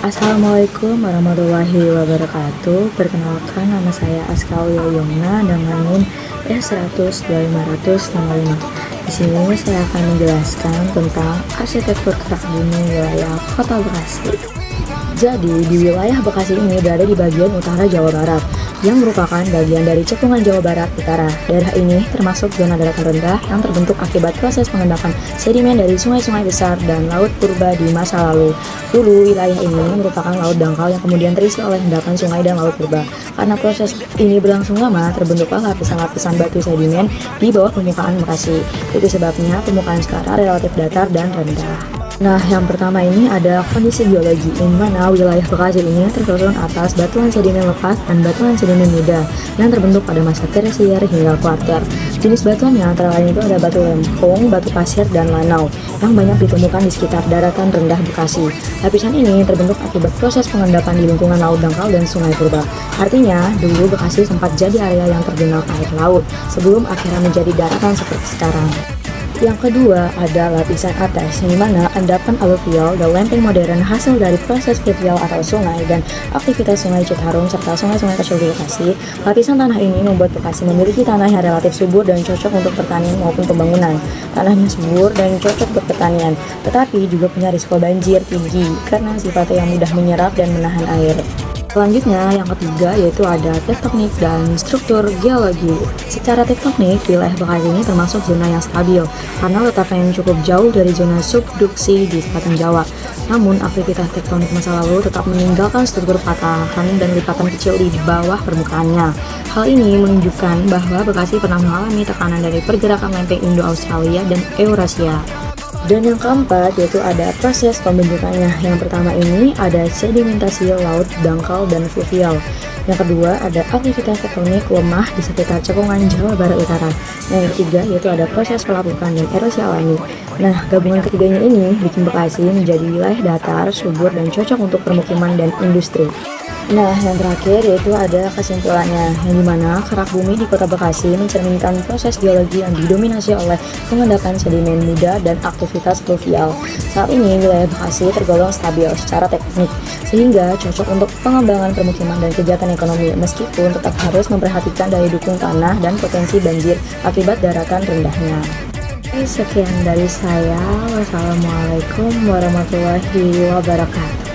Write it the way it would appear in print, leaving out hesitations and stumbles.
Assalamualaikum warahmatullahi wabarakatuh. Perkenalkan, nama saya Askaulia Yumna dengan NIM S1002505. Di sini saya akan menjelaskan tentang arsitektur kerak bumi wilayah Kota Bekasi. Jadi, di wilayah Bekasi ini berada di bagian utara Jawa Barat, yang merupakan bagian dari cekungan Jawa Barat Utara. Daerah ini termasuk zona daratan rendah yang terbentuk akibat proses pengendapan sedimen dari sungai-sungai besar dan laut purba di masa lalu. Dulu, wilayah ini merupakan laut dangkal yang kemudian terisi oleh endapan sungai dan laut purba. Karena proses ini berlangsung lama, terbentuklah lapisan-lapisan batu sedimen di bawah permukaan Bekasi. Itu sebabnya permukaan sekarang relatif datar dan rendah. Nah, yang pertama ini ada kondisi geologi, di mana wilayah Bekasi ini tersusun atas batuan sedimen lepas dan batuan sedimen muda yang terbentuk pada masa tersier hingga kuarter. Jenis batuannya antara lain itu ada batu lempung, batu pasir, dan lanau yang banyak ditemukan di sekitar daratan rendah Bekasi. Lapisan ini terbentuk akibat proses pengendapan di lingkungan laut dangkal dan sungai purba. Artinya, dulu Bekasi sempat jadi area yang tergenang air laut sebelum akhirnya menjadi daratan seperti sekarang. Yang kedua ada lapisan atas, di mana endapan aluvial dan lempeng modern hasil dari proses fluvial atau sungai dan aktivitas sungai Citarum serta sungai-sungai kecil di Bekasi. Lapisan tanah ini membuat Bekasi memiliki tanah yang relatif subur dan cocok untuk pertanian maupun pembangunan. Tanahnya subur dan cocok untuk pertanian, tetapi juga punya risiko banjir tinggi karena sifatnya yang mudah menyerap dan menahan air. Selanjutnya, yang ketiga yaitu ada tektonik dan struktur geologi. Secara tektonik, wilayah Bekasi ini termasuk zona yang stabil karena letaknya yang cukup jauh dari zona subduksi di selatan Jawa. Namun, aktivitas tektonik masa lalu tetap meninggalkan struktur patahan dan lipatan kecil di bawah permukaannya. Hal ini menunjukkan bahwa Bekasi pernah mengalami tekanan dari pergerakan lempeng Indo-Australia dan Eurasia. Dan yang keempat yaitu ada proses pembentukannya. Yang pertama ini ada sedimentasi laut dangkal dan fluvial. Yang kedua ada aktivitas tektonik lemah di sekitar cekungan Jawa Barat Utara. Nah, yang ketiga yaitu ada proses pelapukan dan erosi alami. Nah, gabungan ketiganya ini bikin Bekasi menjadi wilayah datar, subur, dan cocok untuk permukiman dan industri. Nah, yang terakhir yaitu ada kesimpulannya, yang dimana kerak bumi di Kota Bekasi mencerminkan proses geologi yang didominasi oleh pengendapan sedimen muda dan aktivitas fluvial. Saat ini wilayah Bekasi tergolong stabil secara tektonik, sehingga cocok untuk pengembangan permukiman dan kegiatan ekonomi, meskipun tetap harus memperhatikan daya dukung tanah dan potensi banjir akibat daratan rendahnya. Sekian dari saya. Wassalamualaikum warahmatullahi wabarakatuh.